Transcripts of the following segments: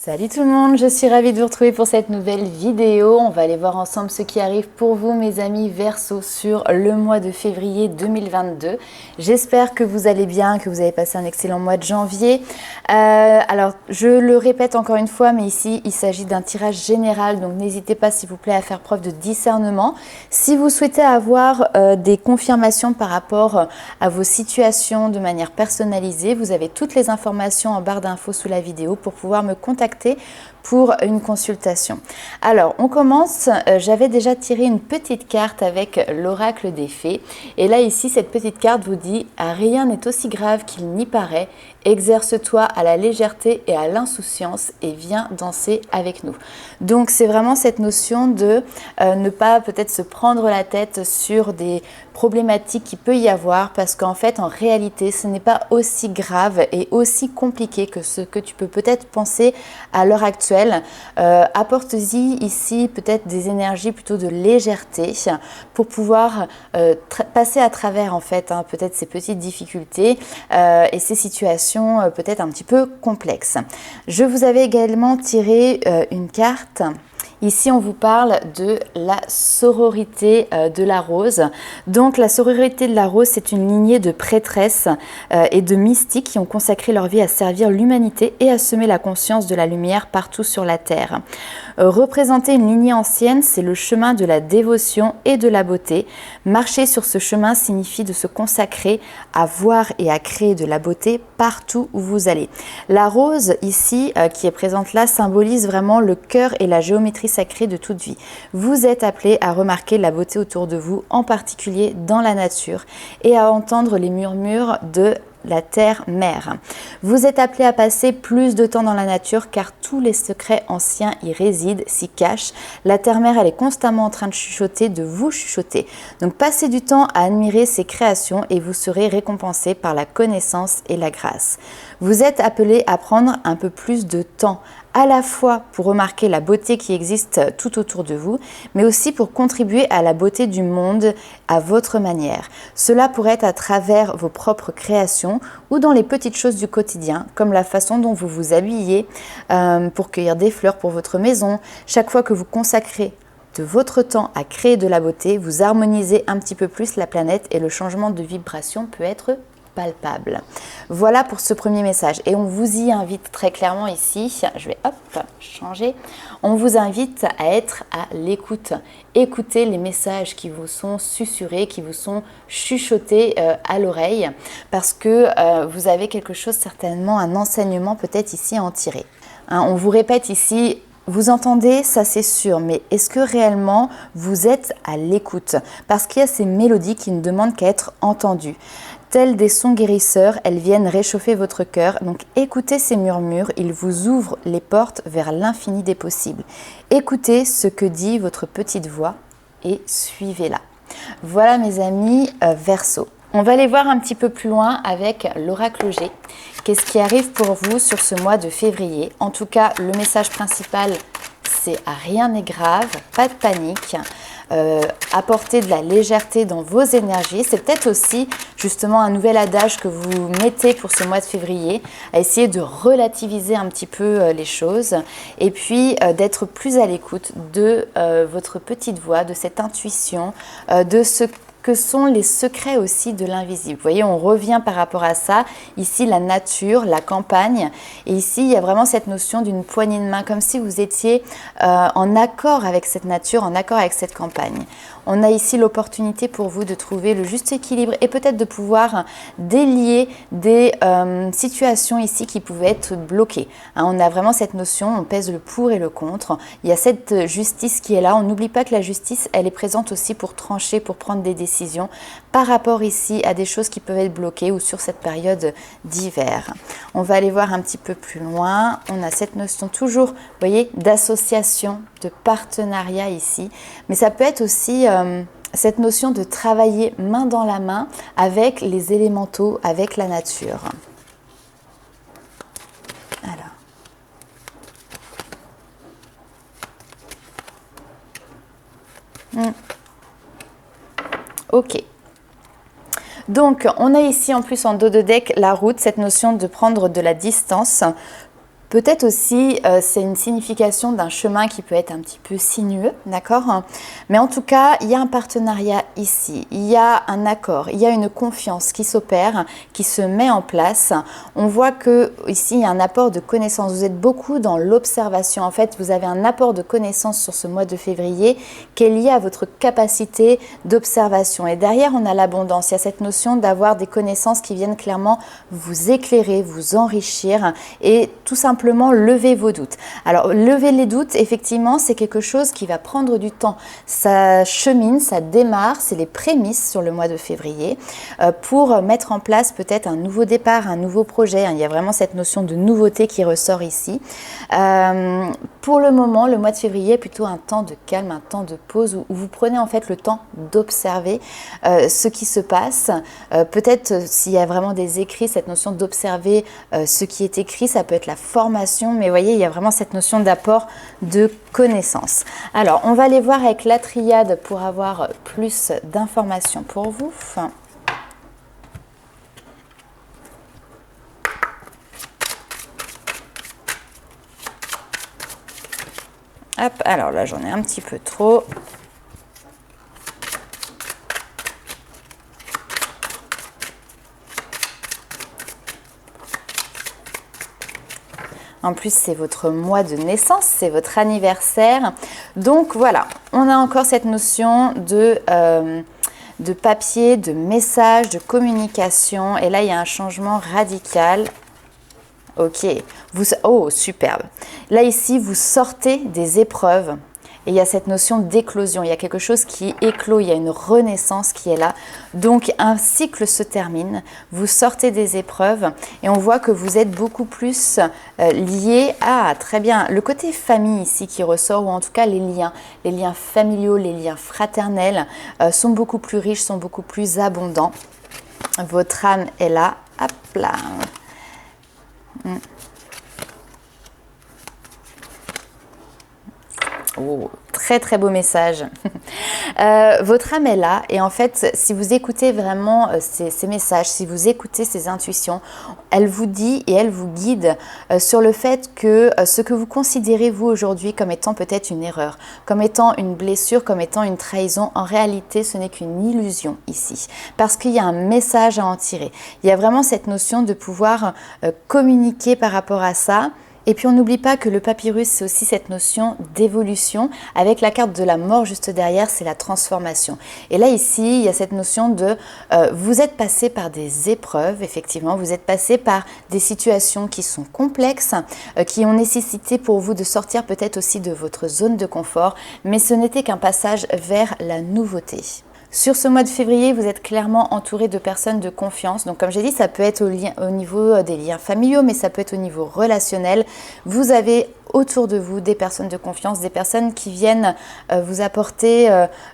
Salut tout le monde, je suis ravie de vous retrouver pour cette nouvelle vidéo. On va aller voir ensemble ce qui arrive pour vous mes amis Verseau sur le mois de février 2022. J'espère que vous allez bien, que vous avez passé un excellent mois de janvier. Alors je le répète encore une fois, mais ici il s'agit d'un tirage général, donc n'hésitez pas s'il vous plaît à faire preuve de discernement. Si vous souhaitez avoir des confirmations par rapport à vos situations de manière personnalisée, vous avez toutes les informations en barre d'infos sous la vidéo pour pouvoir me contacter pour une consultation. Alors on commence, j'avais déjà tiré une petite carte avec l'oracle des fées et là ici cette petite carte vous dit « Rien n'est aussi grave qu'il n'y paraît, exerce-toi à la légèreté et à l'insouciance et viens danser avec nous ». Donc c'est vraiment cette notion de ne pas peut-être se prendre la tête sur des problématiques qu'il peut y avoir parce qu'en fait en réalité ce n'est pas aussi grave et aussi compliqué que ce que tu peux peut-être penser à l'heure actuelle. Apporte-y ici peut-être des énergies plutôt de légèreté pour pouvoir passer à travers en fait peut-être ces petites difficultés et ces situations peut-être un petit peu complexes. Je vous avais également tiré une carte. Ici, on vous parle de la sororité de la rose. Donc, la sororité de la rose, c'est une lignée de prêtresses et de mystiques qui ont consacré leur vie à servir l'humanité et à semer la conscience de la lumière partout sur la terre. Représenter une lignée ancienne, c'est le chemin de la dévotion et de la beauté. Marcher sur ce chemin signifie de se consacrer à voir et à créer de la beauté partout où vous allez. La rose, ici, qui est présente là, symbolise vraiment le cœur et la géométrie sacrée de toute vie. Vous êtes appelé à remarquer la beauté autour de vous, en particulier dans la nature, et à entendre les murmures de la terre-mère. Vous êtes appelé à passer plus de temps dans la nature car tous les secrets anciens y résident, s'y cachent. La terre-mère, elle est constamment en train de chuchoter, de vous chuchoter. Donc passez du temps à admirer ses créations et vous serez récompensé par la connaissance et la grâce. Vous êtes appelé à prendre un peu plus de temps, à la fois pour remarquer la beauté qui existe tout autour de vous, mais aussi pour contribuer à la beauté du monde à votre manière. Cela pourrait être à travers vos propres créations ou dans les petites choses du quotidien, comme la façon dont vous vous habillez pour cueillir des fleurs pour votre maison. Chaque fois que vous consacrez de votre temps à créer de la beauté, vous harmonisez un petit peu plus la planète et le changement de vibration peut être palpable. Voilà pour ce premier message et on vous y invite très clairement ici, je vais changer, on vous invite à être à l'écoute, écoutez les messages qui vous sont susurrés, qui vous sont chuchotés à l'oreille parce que vous avez quelque chose certainement, un enseignement peut-être ici à en tirer. On vous répète ici, vous entendez, ça c'est sûr, mais est-ce que réellement vous êtes à l'écoute? Parce qu'il y a ces mélodies qui ne demandent qu'à être entendues. Telles des sons guérisseurs, elles viennent réchauffer votre cœur. Donc écoutez ces murmures, ils vous ouvrent les portes vers l'infini des possibles. Écoutez ce que dit votre petite voix et suivez-la. Voilà mes amis Verseau. On va aller voir un petit peu plus loin avec l'oracle G. Qu'est-ce qui arrive pour vous sur ce mois de février? En tout cas, le message principal, c'est rien n'est grave, pas de panique. Apporter de la légèreté dans vos énergies. C'est peut-être aussi justement un nouvel adage que vous mettez pour ce mois de février, à essayer de relativiser un petit peu les choses et puis d'être plus à l'écoute de votre petite voix, de cette intuition, de ce que sont les secrets aussi de l'invisible. Vous voyez, on revient par rapport à ça. Ici, la nature, la campagne. Et ici, il y a vraiment cette notion d'une poignée de main, comme si vous étiez en accord avec cette nature, en accord avec cette campagne. On a ici l'opportunité pour vous de trouver le juste équilibre et peut-être de pouvoir délier des situations ici qui pouvaient être bloquées. On a vraiment cette notion, on pèse le pour et le contre. Il y a cette justice qui est là. On n'oublie pas que la justice, elle est présente aussi pour trancher, pour prendre des décisions par rapport ici à des choses qui peuvent être bloquées ou sur cette période d'hiver. On va aller voir un petit peu plus loin. On a cette notion toujours, vous voyez, d'association, de partenariat ici. Mais ça peut être aussi cette notion de travailler main dans la main avec les élémentaux, avec la nature. Alors. Ok. Donc, on a ici en plus en dos de deck la route, cette notion de prendre de la distance Peut-être aussi, c'est une signification d'un chemin qui peut être un petit peu sinueux, d'accord? Mais en tout cas, il y a un partenariat ici, il y a un accord, il y a une confiance qui s'opère, qui se met en place. On voit que ici, il y a un apport de connaissances. Vous êtes beaucoup dans l'observation. En fait, vous avez un apport de connaissances sur ce mois de février qui est lié à votre capacité d'observation. Et derrière, on a l'abondance. Il y a cette notion d'avoir des connaissances qui viennent clairement vous éclairer, vous enrichir et tout simplement lever vos doutes. Alors, lever les doutes, effectivement, c'est quelque chose qui va prendre du temps. Ça chemine, ça démarre, c'est les prémices sur le mois de février pour mettre en place peut-être un nouveau départ, un nouveau projet. Il y a vraiment cette notion de nouveauté qui ressort ici. Pour le moment, le mois de février est plutôt un temps de calme, un temps de pause où vous prenez en fait le temps d'observer ce qui se passe. Peut-être s'il y a vraiment des écrits, cette notion d'observer ce qui est écrit, ça peut être la formation, mais vous voyez, il y a vraiment cette notion d'apport de connaissances. Alors, on va aller voir avec la triade pour avoir plus d'informations pour vous. Hop, alors là, j'en ai un petit peu trop. En plus, c'est votre mois de naissance, c'est votre anniversaire. Donc voilà, on a encore cette notion de papier, de message, de communication. Et là, il y a un changement radical. Ok, oh, superbe. Là, ici, vous sortez des épreuves. Et il y a cette notion d'éclosion, il y a quelque chose qui éclot, il y a une renaissance qui est là. Donc un cycle se termine, vous sortez des épreuves et on voit que vous êtes beaucoup plus liés à, très bien, le côté famille ici qui ressort, ou en tout cas les liens familiaux, les liens fraternels sont beaucoup plus riches, sont beaucoup plus abondants. Votre âme est là, hop là. Oh, très très beau message. Votre âme est là et en fait, si vous écoutez vraiment ces messages, si vous écoutez ces intuitions, elle vous dit et elle vous guide sur le fait que ce que vous considérez vous aujourd'hui comme étant peut-être une erreur, comme étant une blessure, comme étant une trahison, en réalité ce n'est qu'une illusion ici. Parce qu'il y a un message à en tirer. Il y a vraiment cette notion de pouvoir communiquer par rapport à ça. Et puis on n'oublie pas que le papyrus, c'est aussi cette notion d'évolution. Avec la carte de la mort juste derrière, c'est la transformation. Et là ici, il y a cette notion de vous êtes passé par des épreuves, effectivement, vous êtes passé par des situations qui sont complexes, qui ont nécessité pour vous de sortir peut-être aussi de votre zone de confort, mais ce n'était qu'un passage vers la nouveauté. Sur ce mois de février, vous êtes clairement entouré de personnes de confiance. Donc comme j'ai dit, ça peut être au niveau des liens familiaux, mais ça peut être au niveau relationnel. Vous avez autour de vous des personnes de confiance, des personnes qui viennent vous apporter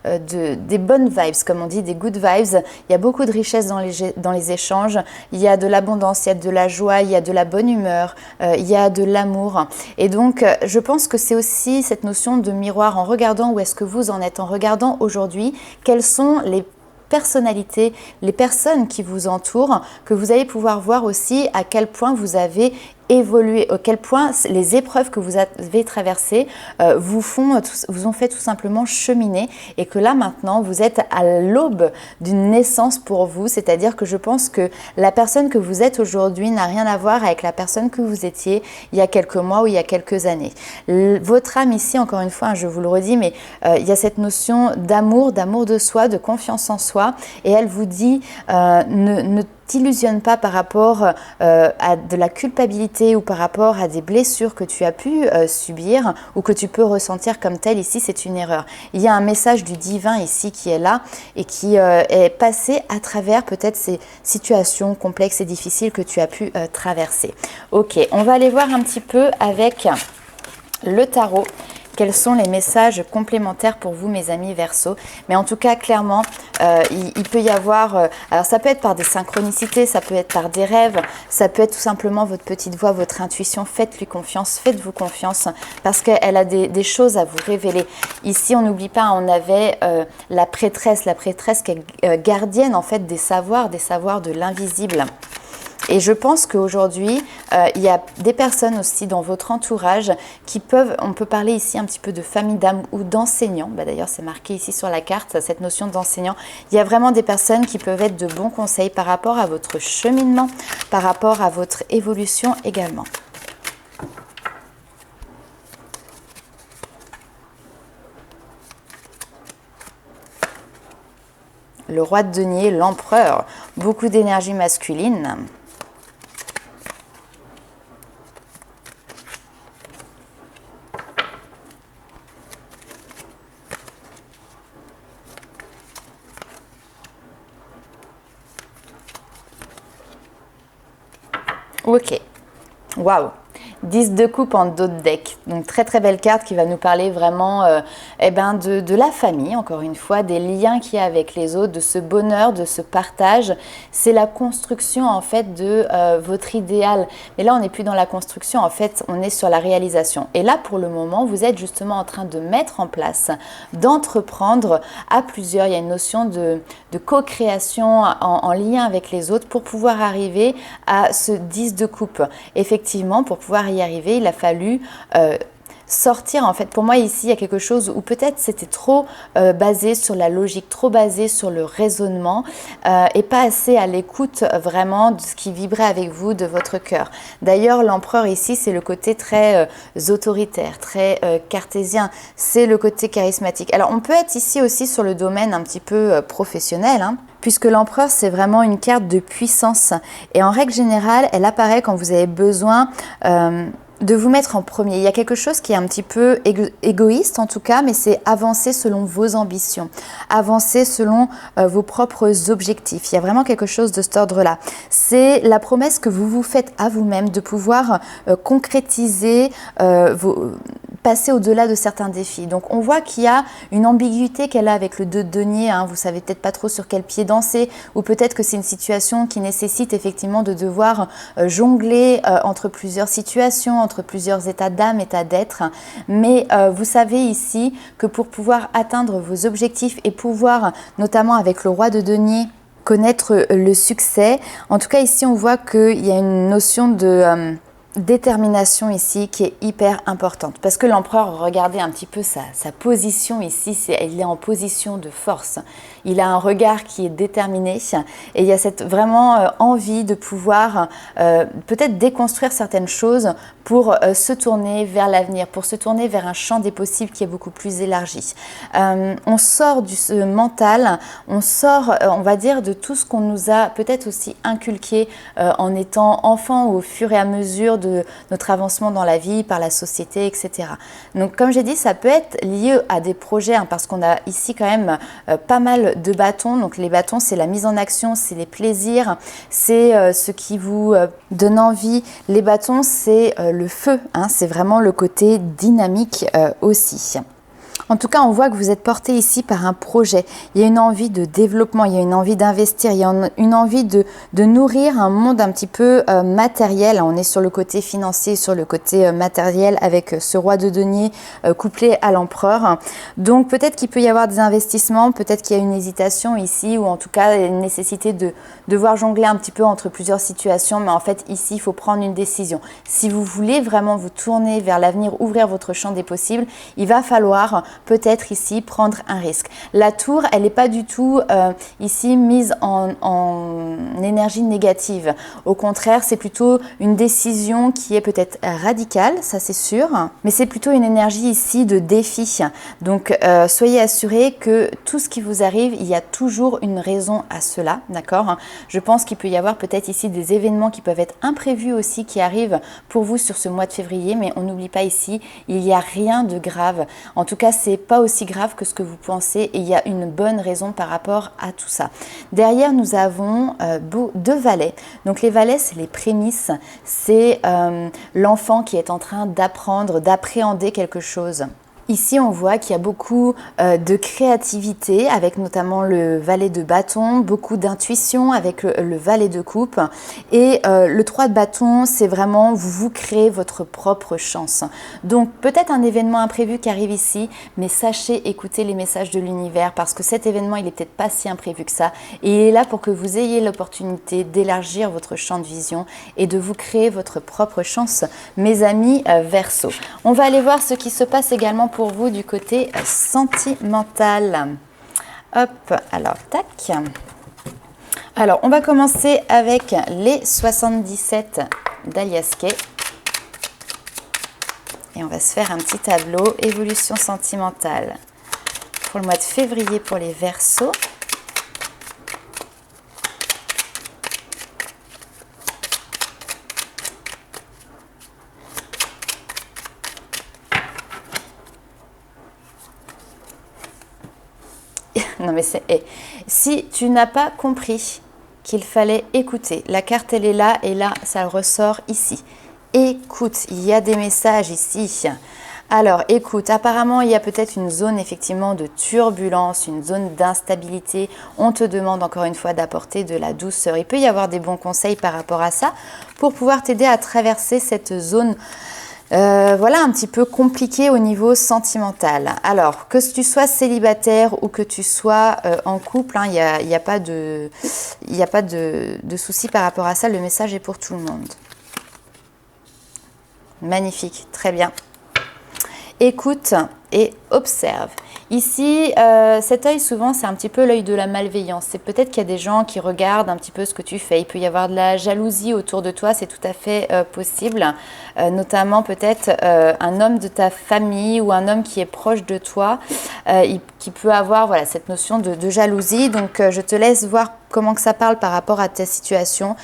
des bonnes vibes, comme on dit, des good vibes. Il y a beaucoup de richesse dans les échanges, il y a de l'abondance, il y a de la joie, il y a de la bonne humeur, il y a de l'amour. Et donc, je pense que c'est aussi cette notion de miroir en regardant où est-ce que vous en êtes, en regardant aujourd'hui quelles sont les personnalités, les personnes qui vous entourent, que vous allez pouvoir voir aussi à quel point vous avez évolué, à quel point les épreuves que vous avez traversées vous ont fait tout simplement cheminer et que là maintenant vous êtes à l'aube d'une naissance pour vous, c'est-à-dire que je pense que la personne que vous êtes aujourd'hui n'a rien à voir avec la personne que vous étiez il y a quelques mois ou il y a quelques années. Votre âme ici, encore une fois, je vous le redis, mais il y a cette notion d'amour de soi, de confiance en soi et elle vous dit ne t'illusionne pas par rapport à de la culpabilité ou par rapport à des blessures que tu as pu subir ou que tu peux ressentir comme telles. Ici, c'est une erreur. Il y a un message du divin ici qui est là et qui est passé à travers peut-être ces situations complexes et difficiles que tu as pu traverser. Ok, on va aller voir un petit peu avec le tarot. Quels sont les messages complémentaires pour vous, mes amis Verseau? Mais en tout cas, clairement, il peut y avoir... alors, ça peut être par des synchronicités, ça peut être par des rêves, ça peut être tout simplement votre petite voix, votre intuition. Faites-lui confiance, faites-vous confiance, parce qu'elle a des choses à vous révéler. Ici, on n'oublie pas, on avait la prêtresse qui est gardienne, en fait, des savoirs de l'invisible. Et je pense qu'aujourd'hui, il y a des personnes aussi dans votre entourage qui peuvent, on peut parler ici un petit peu de famille d'âme ou d'enseignants. D'ailleurs, c'est marqué ici sur la carte, cette notion d'enseignant. Il y a vraiment des personnes qui peuvent être de bons conseils par rapport à votre cheminement, par rapport à votre évolution également. Le roi de denier, l'empereur, beaucoup d'énergie masculine. Ok, waouh! 10 de coupe en dos de deck, donc très très belle carte qui va nous parler vraiment de la famille, encore une fois, des liens qu'il y a avec les autres, de ce bonheur, de ce partage. C'est la construction en fait de votre idéal, mais là on n'est plus dans la construction, en fait on est sur la réalisation. Et là pour le moment vous êtes justement en train de mettre en place, d'entreprendre à plusieurs. Il y a une notion de co-création en lien avec les autres pour pouvoir arriver à ce 10 de coupe. Effectivement, pour pouvoir y arriver, il a fallu sortir. En fait, pour moi ici, il y a quelque chose où peut-être c'était trop basé sur la logique, trop basé sur le raisonnement et pas assez à l'écoute vraiment de ce qui vibrait avec vous, de votre cœur. D'ailleurs, l'empereur ici, c'est le côté très autoritaire, très cartésien, c'est le côté charismatique. Alors, on peut être ici aussi sur le domaine un petit peu professionnel, hein, puisque l'empereur, c'est vraiment une carte de puissance. Et en règle générale, elle apparaît quand vous avez besoin de vous mettre en premier. Il y a quelque chose qui est un petit peu égoïste en tout cas, mais c'est avancer selon vos ambitions, avancer selon vos propres objectifs. Il y a vraiment quelque chose de cet ordre-là. C'est la promesse que vous vous faites à vous-même de pouvoir concrétiser passer au-delà de certains défis. Donc on voit qu'il y a une ambiguïté qu'elle a avec le 2 de denier, hein. Vous savez peut-être pas trop sur quel pied danser, ou peut-être que c'est une situation qui nécessite effectivement de devoir jongler entre plusieurs situations, entre plusieurs états d'âme, états d'être. Mais vous savez ici que pour pouvoir atteindre vos objectifs et pouvoir, notamment avec le roi de denier, connaître le succès, en tout cas ici on voit qu'il y a une notion de détermination ici qui est hyper importante, parce que l'empereur, regardez un petit peu sa position ici, il est en position de force, il a un regard qui est déterminé et il y a cette vraiment envie de pouvoir peut-être déconstruire certaines choses pour se tourner vers l'avenir, pour se tourner vers un champ des possibles qui est beaucoup plus élargi. On sort du mental, on sort, on va dire, de tout ce qu'on nous a peut-être aussi inculqué en étant enfant, au fur et à mesure de notre avancement dans la vie, par la société, etc. Donc comme j'ai dit, ça peut être lié à des projets, hein, parce qu'on a ici quand même pas mal de bâtons. Donc les bâtons, c'est la mise en action, c'est les plaisirs, c'est ce qui vous donne envie. Les bâtons, c'est le feu, hein, c'est vraiment le côté dynamique aussi. En tout cas, on voit que vous êtes porté ici par un projet. Il y a une envie de développement, il y a une envie d'investir, il y a une envie de nourrir un monde un petit peu matériel. On est sur le côté financier, sur le côté matériel avec ce roi de denier couplé à l'empereur. Donc peut-être qu'il peut y avoir des investissements, peut-être qu'il y a une hésitation ici, ou en tout cas une nécessité de devoir jongler un petit peu entre plusieurs situations. Mais en fait, ici, il faut prendre une décision. Si vous voulez vraiment vous tourner vers l'avenir, ouvrir votre champ des possibles, il va falloir peut-être ici prendre un risque. La tour, elle n'est pas du tout ici mise en énergie négative. Au contraire, c'est plutôt une décision qui est peut-être radicale, ça c'est sûr, mais c'est plutôt une énergie ici de défi. Donc soyez assurés que tout ce qui vous arrive, il y a toujours une raison à cela, d'accord? Je pense qu'il peut y avoir peut-être ici des événements qui peuvent être imprévus aussi, qui arrivent pour vous sur ce mois de février, mais on n'oublie pas ici, il n'y a rien de grave. En tout cas, c'est pas aussi grave que ce que vous pensez et il y a une bonne raison par rapport à tout ça. Derrière, nous avons deux valets. Donc les valets, c'est les prémices, c'est l'enfant qui est en train d'apprendre, d'appréhender quelque chose. Ici, on voit qu'il y a beaucoup de créativité avec notamment le valet de bâton, beaucoup d'intuition avec le valet de coupe. Et le 3 de bâton, c'est vraiment vous créez votre propre chance. Donc peut-être un événement imprévu qui arrive ici, mais sachez écouter les messages de l'univers parce que cet événement, il n'est peut-être pas si imprévu que ça. Et il est là pour que vous ayez l'opportunité d'élargir votre champ de vision et de vous créer votre propre chance, mes amis Verseau. On va aller voir ce qui se passe également pour vous du côté sentimental. Hop, alors tac. Alors on va commencer avec les 77 d'Alias Kay. Et on va se faire un petit tableau évolution sentimentale pour le mois de février pour les Verseaux. Non mais c'est... Si tu n'as pas compris qu'il fallait écouter, la carte elle est là et là ça ressort ici. Écoute, il y a des messages ici. Alors écoute, apparemment il y a peut-être une zone effectivement de turbulence, une zone d'instabilité. On te demande encore une fois d'apporter de la douceur. Il peut y avoir des bons conseils par rapport à ça pour pouvoir t'aider à traverser cette zone voilà, un petit peu compliqué au niveau sentimental. Alors, que tu sois célibataire ou que tu sois en couple, il n'y a pas de souci par rapport à ça. Le message est pour tout le monde. Magnifique, très bien. Écoute et observe. Ici, cet œil, souvent, c'est un petit peu l'œil de la malveillance. C'est peut-être qu'il y a des gens qui regardent un petit peu ce que tu fais. Il peut y avoir de la jalousie autour de toi, c'est tout à fait possible. Notamment peut-être un homme de ta famille ou un homme qui est proche de toi, qui peut avoir voilà, cette notion de jalousie. Donc, je te laisse voir comment que ça parle par rapport à ta situation.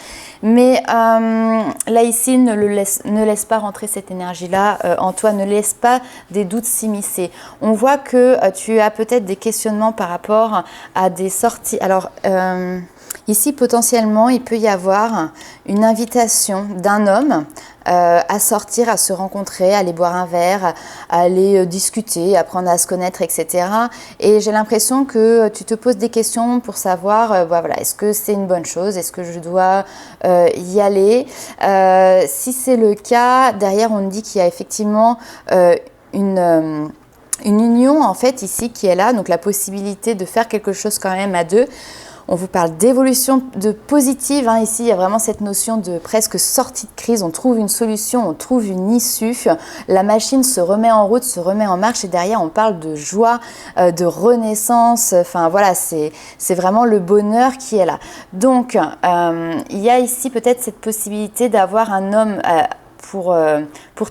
Mais là, ici, ne laisse pas rentrer cette énergie-là en toi. Ne laisse pas des doutes s'immiscer. On voit que tu as peut-être des questionnements par rapport à des sorties. Alors, ici, potentiellement, il peut y avoir une invitation d'un homme à sortir, à se rencontrer, à aller boire un verre, à aller discuter, apprendre à se connaître, etc. Et j'ai l'impression que tu te poses des questions pour savoir, voilà, est-ce que c'est une bonne chose? Est-ce que je dois y aller? Si c'est le cas, derrière, on dit qu'il y a effectivement une union, en fait, ici, qui est là. Donc, la possibilité de faire quelque chose quand même à deux. On vous parle d'évolution de positive. Hein. Ici, il y a vraiment cette notion de presque sortie de crise. On trouve une solution, on trouve une issue. La machine se remet en route, se remet en marche. Et derrière, on parle de joie, de renaissance. Enfin, voilà, c'est vraiment le bonheur qui est là. Donc, il y a ici peut-être cette possibilité d'avoir un homme pour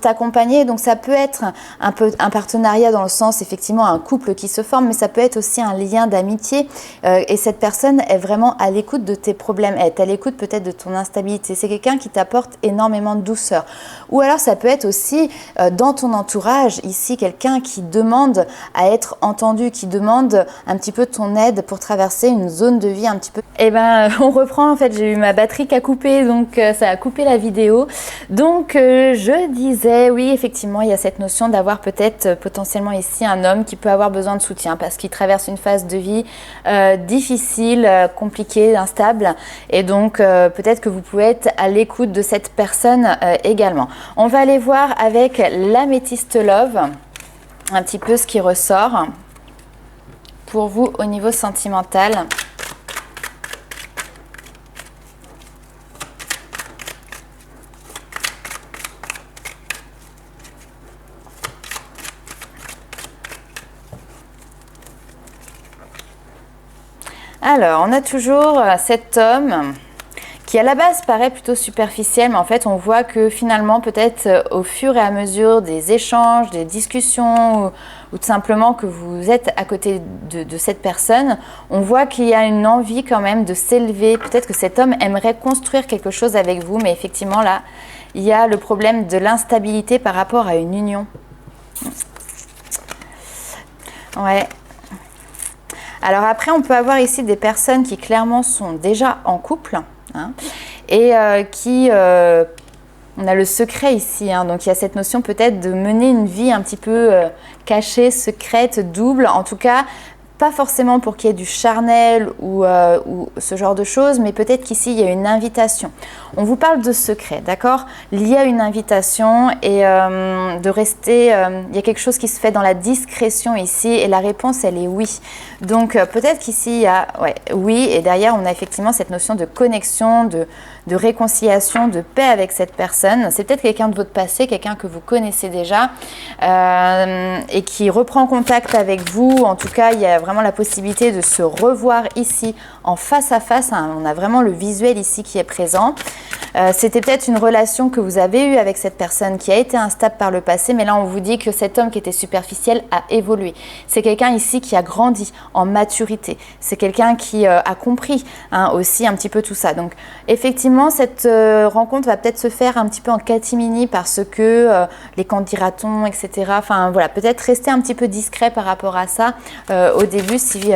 t'accompagner. Donc ça peut être un partenariat dans le sens effectivement un couple qui se forme, mais ça peut être aussi un lien d'amitié et cette personne est vraiment à l'écoute de tes problèmes, elle est à l'écoute peut-être de ton instabilité. C'est quelqu'un qui t'apporte énormément de douceur. Ou alors ça peut être aussi dans ton entourage ici quelqu'un qui demande à être entendu, qui demande un petit peu ton aide pour traverser une zone de vie un petit peu. Et ben on reprend, en fait j'ai eu ma batterie qui a coupé, donc ça a coupé la vidéo. Donc je disais, oui, effectivement, il y a cette notion d'avoir peut-être potentiellement ici un homme qui peut avoir besoin de soutien parce qu'il traverse une phase de vie difficile, compliquée, instable. Et donc, peut-être que vous pouvez être à l'écoute de cette personne également. On va aller voir avec l'améthyste Love un petit peu ce qui ressort pour vous au niveau sentimental. Alors, on a toujours cet homme qui à la base paraît plutôt superficiel, mais en fait on voit que finalement peut-être au fur et à mesure des échanges, des discussions ou tout simplement que vous êtes à côté de cette personne, on voit qu'il y a une envie quand même de s'élever. Peut-être que cet homme aimerait construire quelque chose avec vous, mais effectivement là, il y a le problème de l'instabilité par rapport à une union. Ouais. Alors après, on peut avoir ici des personnes qui clairement sont déjà en couple hein, et qui On a le secret ici, hein, donc il y a cette notion peut-être de mener une vie un petit peu cachée, secrète, double. En tout cas, pas forcément pour qu'il y ait du charnel ou ce genre de choses, mais peut-être qu'ici, il y a une invitation. On vous parle de secret, d'accord? Il y a une invitation et de rester... il y a quelque chose qui se fait dans la discrétion ici et la réponse, elle est oui. Donc, peut-être qu'ici, il y a oui et derrière, on a effectivement cette notion de connexion, de réconciliation, de paix avec cette personne. C'est peut-être quelqu'un de votre passé, quelqu'un que vous connaissez déjà et qui reprend contact avec vous. En tout cas, il y a vraiment la possibilité de se revoir ici en face à face. Hein. On a vraiment le visuel ici qui est présent. C'était peut-être une relation que vous avez eue avec cette personne qui a été instable par le passé, mais là on vous dit que cet homme qui était superficiel a évolué. C'est quelqu'un ici qui a grandi en maturité. C'est quelqu'un qui a compris aussi un petit peu tout ça. Donc effectivement, cette rencontre va peut-être se faire un petit peu en catimini parce que les qu'en dira-t-on, etc. Enfin voilà, peut-être rester un petit peu discret par rapport à ça au début si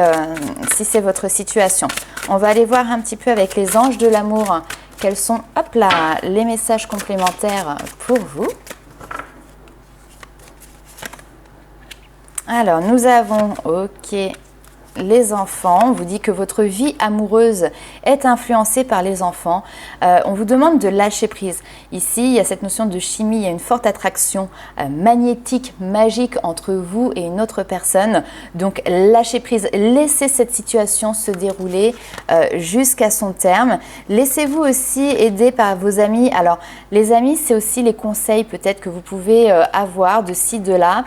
c'est votre situation. On va aller voir un petit peu avec les anges de l'amour quels sont, hop là, les messages complémentaires pour vous. Alors, nous avons, ok, les enfants. On vous dit que votre vie amoureuse est influencée par les enfants. On vous demande de lâcher prise. Ici, il y a cette notion de chimie, il y a une forte attraction magnétique, magique entre vous et une autre personne. Donc, lâchez prise. Laissez cette situation se dérouler jusqu'à son terme. Laissez-vous aussi aider par vos amis. Alors, les amis, c'est aussi les conseils peut-être que vous pouvez avoir de ci, de là.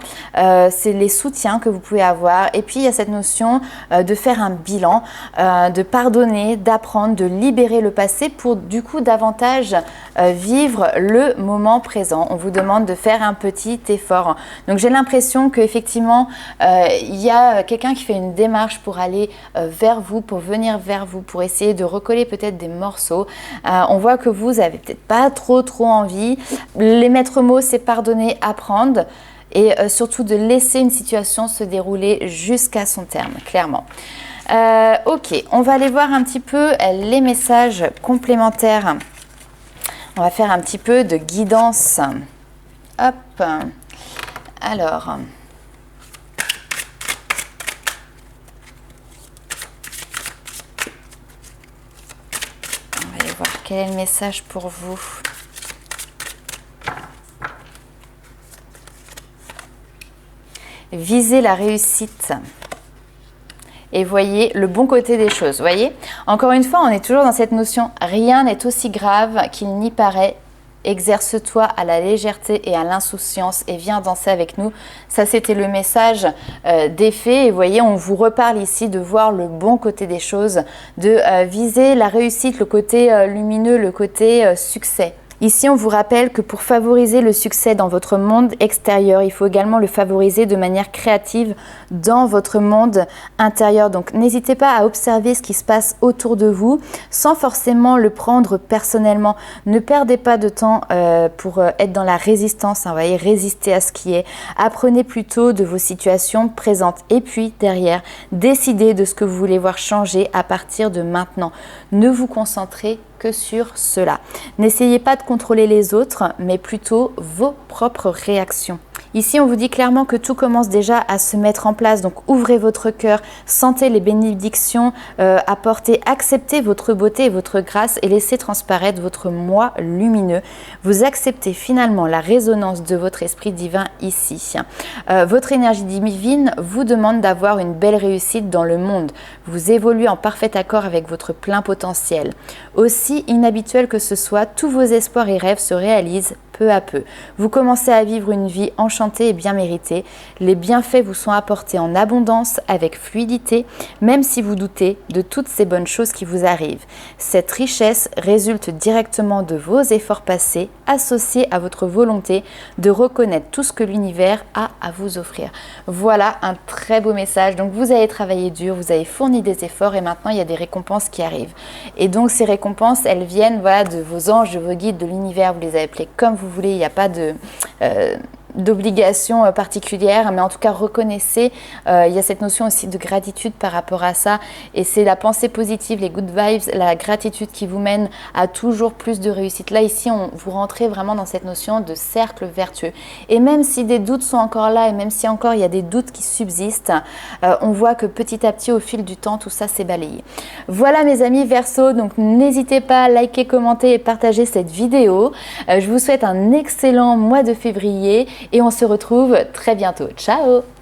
C'est les soutiens que vous pouvez avoir. Et puis, il y a cette notion de faire un bilan, de pardonner, d'apprendre, de libérer le passé pour du coup davantage vivre le moment présent. On vous demande de faire un petit effort. Donc j'ai l'impression qu'effectivement il y a quelqu'un qui fait une démarche pour aller vers vous, pour venir vers vous, pour essayer de recoller peut-être des morceaux. On voit que vous avez peut-être pas trop envie. Les maîtres mots, c'est pardonner, apprendre. Et surtout de laisser une situation se dérouler jusqu'à son terme, clairement. Ok, on va aller voir un petit peu les messages complémentaires. On va faire un petit peu de guidance. Hop, alors... on va aller voir quel est le message pour vous. Visez la réussite et voyez le bon côté des choses. Voyez, encore une fois, on est toujours dans cette notion rien n'est aussi grave qu'il n'y paraît. Exerce-toi à la légèreté et à l'insouciance et viens danser avec nous. Ça, c'était le message des fées. Et vous voyez, on vous reparle ici de voir le bon côté des choses, de viser la réussite, le côté lumineux, le côté succès. Ici, on vous rappelle que pour favoriser le succès dans votre monde extérieur, il faut également le favoriser de manière créative dans votre monde intérieur. Donc, n'hésitez pas à observer ce qui se passe autour de vous sans forcément le prendre personnellement. Ne perdez pas de temps pour être dans la résistance, hein, vous voyez, résister à ce qui est. Apprenez plutôt de vos situations présentes et puis derrière, décidez de ce que vous voulez voir changer à partir de maintenant. Ne vous concentrez que sur cela. N'essayez pas de contrôler les autres, mais plutôt vos propres réactions. Ici, on vous dit clairement que tout commence déjà à se mettre en place. Donc, ouvrez votre cœur, sentez les bénédictions apportées, acceptez votre beauté et votre grâce et laissez transparaître votre moi lumineux. Vous acceptez finalement la résonance de votre esprit divin ici. Votre énergie divine vous demande d'avoir une belle réussite dans le monde. Vous évoluez en parfait accord avec votre plein potentiel. Aussi inhabituel que ce soit, tous vos espoirs et rêves se réalisent peu à peu. Vous commencez à vivre une vie enchantée et bien méritée. Les bienfaits vous sont apportés en abondance avec fluidité, même si vous doutez de toutes ces bonnes choses qui vous arrivent. Cette richesse résulte directement de vos efforts passés, associés à votre volonté de reconnaître tout ce que l'univers a à vous offrir. Voilà un très beau message. Donc vous avez travaillé dur, vous avez fourni des efforts et maintenant il y a des récompenses qui arrivent. Et donc ces récompenses, elles viennent voilà, de vos anges, de vos guides, de l'univers, vous les appelez comme vous voulez, il n'y a pas d'obligation particulière, mais en tout cas reconnaissez, il y a cette notion aussi de gratitude par rapport à ça, et c'est la pensée positive, les good vibes, la gratitude qui vous mène à toujours plus de réussite. Là ici, vous rentrez vraiment dans cette notion de cercle vertueux, et même si des doutes sont encore là, et même si encore il y a des doutes qui subsistent, on voit que petit à petit au fil du temps, tout ça s'est balayé. Voilà mes amis Verseau, donc n'hésitez pas à liker, commenter et partager cette vidéo. Je vous souhaite un excellent mois de février et on se retrouve très bientôt. Ciao!